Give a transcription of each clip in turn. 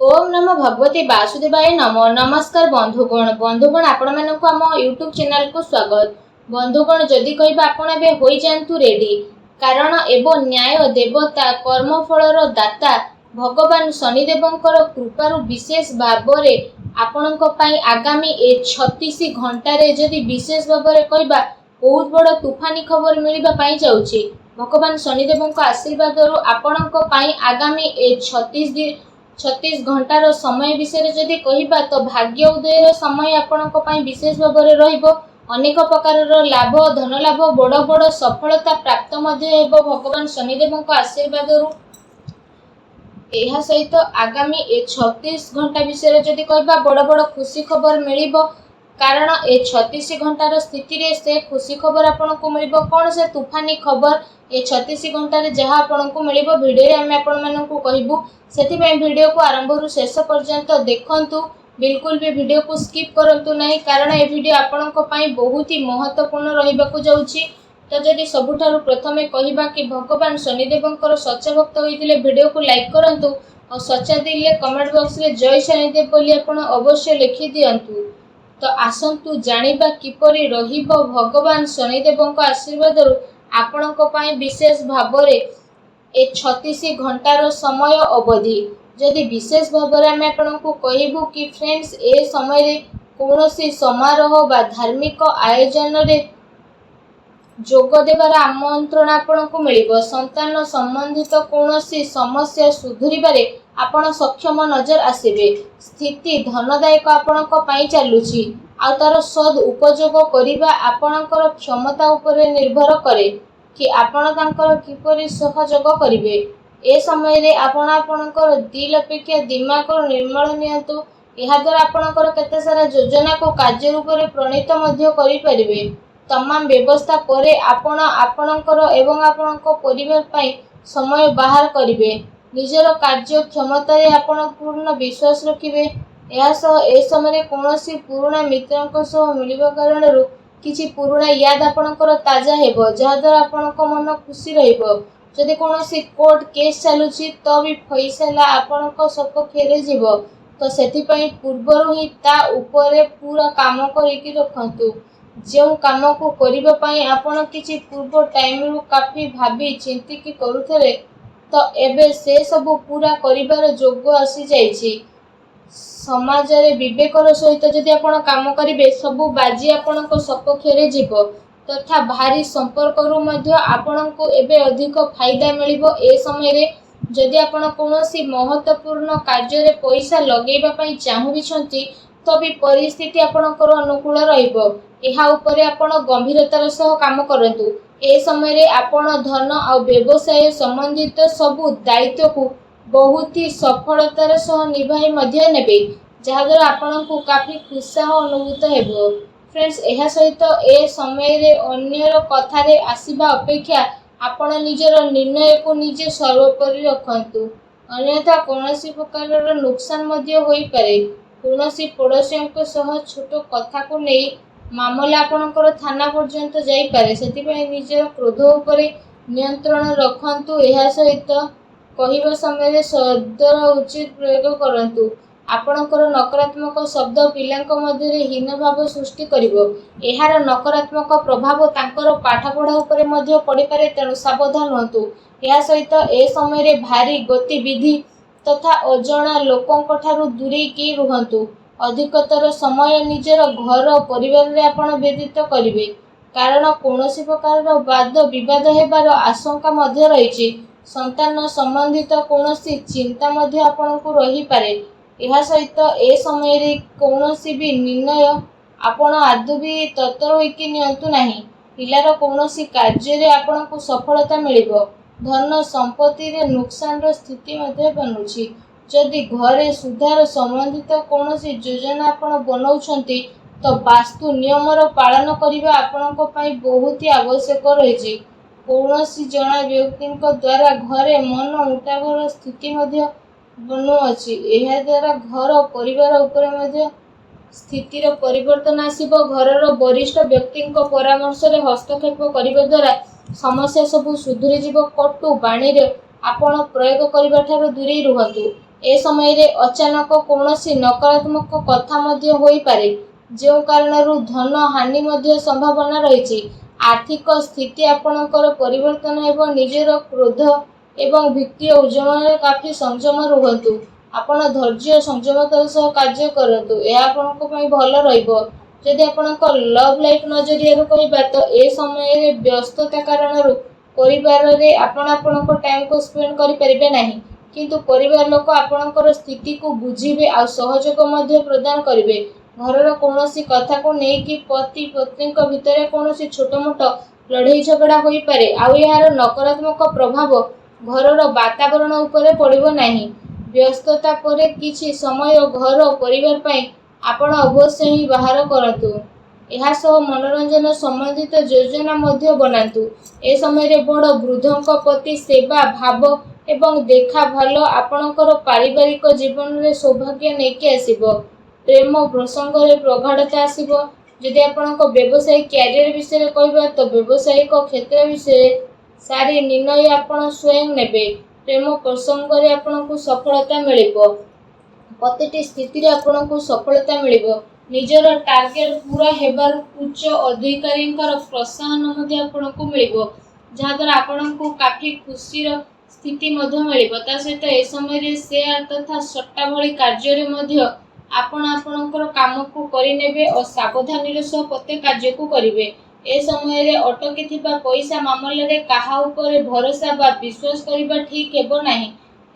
ओम नमो भगवते वासुदेवाय नमो। नमस्कार बंधुगण आपण मानक आम यूट्यूब चैनल को स्वागत। बंधुगण जदि कहबा आपण एबे होई जांतु रेडी, कारण एवं न्याय देवता कर्मफलर दाता भगवान शनिदेवंकर कृपारु विशेष भावरे आपणक पई आगामी 36 घंटारे जदि विशेष भावरे कहबा बहुत बड़ तूफानी खबर मिलबा पई जाउची। भगवान शनिदेवंक आशीर्वादरु आपणक पई आगामी 36 घंटार समय विषय जदि कहबा तो भाग्य उदयर समय आपणक पई विशेष भावरे रहिबो। अनेक प्रकार लाभ धन लाभ बड़ बड़ सफलता प्राप्त मध्य हेबो भगवान शनिदेवंक आशीर्वादरु। एहा सहित आगामी 36 घंटा विषय जदि कहबा बड़ बड़ खुशी खबर मिलिबो, कारण 36 घंटार स्थिति रे से खुशी खबर आपनको मिलिबो। कोन से तूफानी खबर 36 घंटारे जहाँ आपनको मिलिबो भिडियो रे आमे आपण माननकु कहिबु। सेथिबे भिडियो को आरंभ रु शेष पर्यंत देखंतु, बिल्कुल भी वीडियो को स्किप करंतु नहीं, कारण ए वीडियो आपनको पई बहुत ही महत्वपूर्ण रहिबाकु जाउची। तो जदि सबुठारु प्रथमे कहिबा कि भगवान शनिदेवंकर सच्चा भक्त होइतिले वीडियो को लाइक करंतु और सच्चा दिले कमेंट बॉक्स रे जय शनिदेव बोली आपण अवश्य लिखि दियंतु। तो आसंतु जानिबा किपरि रहिबो भगवान शनिदेवंक आशीर्वादरु आपणक पई विशेष भावरे 36 घंटार समय अवधि। जदि विशेष भावरे आमे आपणको कहिबु कि फ्रेंड्स ए समय रे कोनोसी समारोह बा धार्मिक आयोजन रे जोग देवार आमंत्रण आपणको मिलिबो। संतान संबंधित कोनोसी समस्या सुधुरिबारे आपण सक्षम नजर आसीबे। स्थिति धनदायक आपणक पई चालुची, आ तार सद उपयोग करिबा आपणकर क्षमता उपरे निर्भर करे कि आपण तांकर किपरि सहयोग करिवे। ए समय रे आपण आपणकर दिल अपेक्षा दिमाग निर्मल नियंतु। एहा द्वारा आपणकर केते सारा योजना को कार्य रूप रे प्रणीत मध्य करि परिबे। तमाम व्यवस्था परे आपण आपणकर एवं आपणक परिवार पई समय बाहर करिवे। निजर कार्य क्षमता रे आपण पूर्ण विश्वास रखिवे। एहा सह ए समय रे कोनोसी पुराना मित्रक सह मिलिबा कारणरु किछि पुराना याद आपणकर ताजा हेबो, जहा द्वारा आपणक मन खुशी रहिबो। जदि कोनोसी कोर्ट केस चालुची तो भी फैसला आपणक सपक्ष रे जीवो, तो सेति पई पूर्वरु ही ता ऊपरे पूरा काम करिकि रखंतु। जो काम को करिबा पई आपण किछि पूर्व टाइम रु काफी भाबी चिंती कि करूथले, तो एबे से सब पूरा करिबार जोग आसी जाईछि। समाज रे विवेकर सहित जदि आपण काम करिवे सबु बाजी आपणक सपक्ष रे जीवो, तथा भारी संपर्क रु मध्य आपणको एबे अधिक फायदा मिलिबो। ए समय रे जदि आपण कोनोसी महत्वपूर्ण कार्य रे पैसा लगेबा पई चाहुबिछंती, तो भी परिस्थिति आपणकर अनुकूल रहिबो। एहा उपरे आपण गंभीरतार सह काम करंतु। ए समय रे आपण धन आ व्यवसाय संबंधित सबु दायित्व को बहुत ही सफलतार सह निभाई मध्य नेबे, जहा द्वारा आपणको काफी उत्साह अनुभूत हेबो। फ्रेंड्स एहा सहित ए समय रे अन्यर कथा रे आसीबा अपेक्षा आपण निजर निर्णय को निजे सर्वोपरि रखंतु, अन्यथा कोनोसी प्रकारर नुकसान मध्य होई पारे। कोनोसी पड़ोसियों सह छोट कथा को नै मामला आपणकर थाना पर्यंत जाई पारे। सेति पई निजर क्रोध उपरे नियंत्रण रखंतु। एहा सहित कहिबा समय रे शब्दर उचित प्रयोग करंतु। आपणकर नकारात्मक शब्द पिलांक मध्य रे हीन भाव सृष्टि करिवो। एहार नकारात्मक प्रभाव तांकर पाठपढ़ा उपरे मध्य पड़ी पारे, तेणु सावधान रहंतु। एहा सहित ए समय रे भारी गतिविधि तथा अजणा लोकंक ठारू दूरे की रुहंतु। अधिकतर समय निजर घर परिवार रे आपण व्यतीत करिवे, कारण कोनोसी प्रकार वाद विवाद हेबार आशंका मध्य रहिछि। संतान संबंधित कोनोसी चिंता मध्य आपणको रही पारे। एहा सहित ए समय रे कोनोसी भी निर्णय आपण आदु भी तत्पर होइकि नियंतु नाही। पिलार कोनोसी कार्य रे आपणको सफलता मिलिबो। धन संपत्ति रे नुकसान रो स्थिति मध्य बनुछि। जदि घरे सुधार संबंधित कोनोसी योजना आपण बनाउछंती, तो वास्तु नियम रो पालन करिबा आपणको पई बहुत ही आवश्यक रहिछि। कोनोसी जणा व्यक्तिक द्वारा घरे मन उठावर स्थिति मध्य बनु अछि। एहा द्वारा घर परिवार उपरे मध्य स्थितिर परिवर्तन आसीबो। घरर वरिष्ठ व्यक्तिक परामर्श रे हस्तक्षेप करिबा द्वारा समस्या सब सुधुरी जीवो। कटु बाणी रे आपण प्रयोग करिबा ठारू दूरे रुहंतु। ए समय अचानक कौनसी नकारात्मक कथा मध्य होई पारे, जो कारणरू धन हानि मध्य संभावना रही। आर्थिक स्थिति आपणकर परिवर्तन एवं निजर क्रोध एवं वित्तीय उद्यम काफी संयम रुहतु। आपण धैर्य संयमतार सह कार्य करतु, यह आपणक पई भल रहिबो। जदि आपणक लव लाइफ नजरिया कहबा तो ए समय व्यस्तता कारणरू परिवार रे आपणक टाइम को स्पेंड करि परिबे नाही, किंतु परिवार लोक आपणकर स्थिति को बुझिबे आ सहयोग मध्य प्रदान करिवे। घरर कौनसी कथा को नहीं कि पति पत्नी भितर कौनसी छोट मोट लड़ाई झगड़ा होई पारे, आउ यार नकारात्मक प्रभाव घरर वातावरण उपरे पड़िबो नाही। व्यस्तता परे किछि समय घर परिवार पई आपण अवश्य ही बाहर करतु। यह सह मनोरंजन संबंधित योजना मध्य बनातु। ए समय रे बड़ वृद्धों प्रति सेवा भाव एवं देखा भाल आपणकर पारिवारिक जीवन रे सौभाग्य नेकी आसीबो। प्रेम प्रसंग रे प्रगाढ़ता आसीबो। जदि आपणक व्यवसायिक कैरियर विषय कहबा तो व्यवसायिक क्षेत्र विषय सारी निर्णय आपण स्वयं नेबे। प्रेम प्रसंग रे आपणक सफलता मिलिबो। प्रतिटी स्थिति रे आपणक सफलता मिलिबो। निजर टार्गेट पूरा हेबार उच्च अधिकारी प्रोत्साहन मध्य आपणक मिलिबो, जहाँ द्वारा आपणक काफी खुशीर स्थिति मध्य मिलिबो। ता सहित ए समय रे शेयर तथा सट्टा भली कार्य रे मध्य आपण आपणकर काम को करिनेबे और सावधानी सह प्रत्येक कार्य को करिवे। ए समय रे अटकी थिबा पैसा मामले रे काहा उपरे भरोसा बा विश्वास करिबा ठीक हेबो नाही,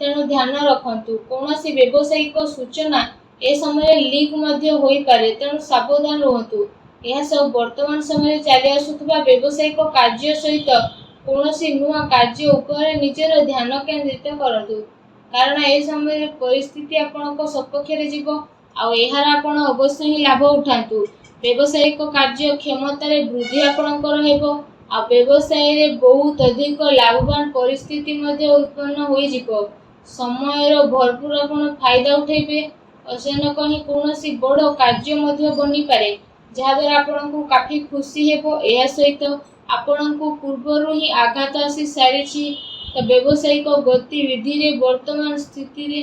तेणु ध्यान रखंतु। कौनसी व्यावसायिक सूचना ए समय लीक मध्य होई पारे, तेणु सावधान रहंतु। यह सब वर्तमान समय चली आसुथिबा व्यावसायिक कार्य सहित कौनसी नुआ कार्य उपरे निजर ध्यान केंद्रित करंतु, कारण ए समय परिस्थिति आपणक सपक्ष रे जीवो आ एहार आपण अवश्य ही लाभ उठांतु। व्यावसायिक कार्य क्षमता रे वृद्धि आपणकर हेबो आ व्यवसाय रे बहुत अधिक लाभवान परिस्थिति मध्य उत्पन्न होई जीवो। समय भरपूर आपण फायदा उठेबे। अचानक ही कौनसी बड़ कार्य मध्य बनी पारे, जहाँ द्वारा आपको काफी खुशी हेबो। यह सहित आपको पूर्वर ही आघात आसी सारी, तो व्यावसायिक गतिविधि रे वर्तमान स्थिति रे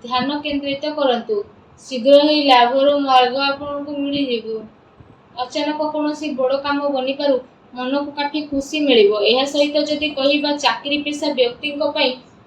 ध्यान केंद्रित करंतु। शीघ्र ही लाभर मार्ग आपको मिल जीवो। अचानक कौनसी बड़ काम बनी पारु, मन को काफी खुशी मिलिबो। यह सहित जदि कहिबा चाकरी पेशा व्यक्ति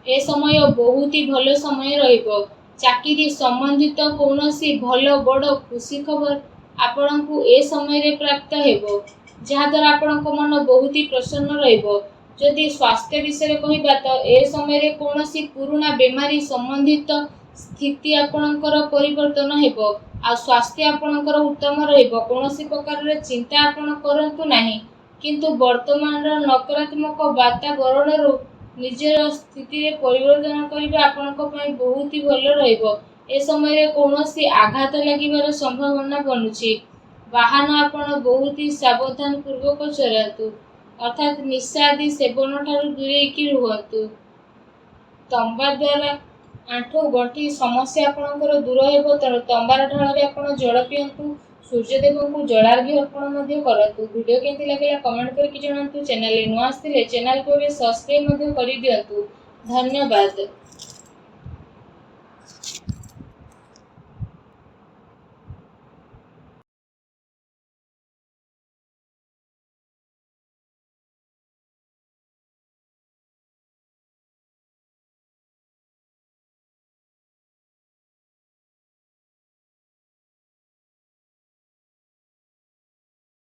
ए समय बहुत ही भल समय रहिबो। चाकरी संबंधित कौनसी भल बड़ खुशी खबर आपको ए समय रे प्राप्त हेबो, जहाँ द्वारा आपणक मन बहुत ही प्रसन्न रहिबो। जदि स्वास्थ्य विषय कहबा तो ए समय रे कौनसी पुराना बीमारी संबंधित स्थिति आपणकर परिवर्तन हेबो आ स्वास्थ्य आपणकर उत्तम रहिबो। कौनसी प्रकार रे चिंता आपण करंतु नाही, किंतु वर्तमान नकारात्मक वातावरण रो निजर स्थिति रे परिवर्तन करबा आपणक पई बहुत ही भल रहिबो। ए समय रे कौनसी आघात लागिबार संभावना बनुची। वाहन आपण बहुत ही सावधान पूर्वक चलातु, अर्थात निशा आदि सेवन ठारू दूरेकी रुहतु। तंबा द्वारा आंठू गंठी समस्या आपणकर दूर हेबो, तेणु तंबार ढाल रे आपण जल पियंतु। सूर्यदेव को जलार्घ्य अर्पण मध्य करतु। वीडियो केमती लागला कमेंट करके जणांतु। चैनल रे नुआ आस्थिले चैनल को सब्सक्राइब मध्य करि दियंतु। धन्यवाद।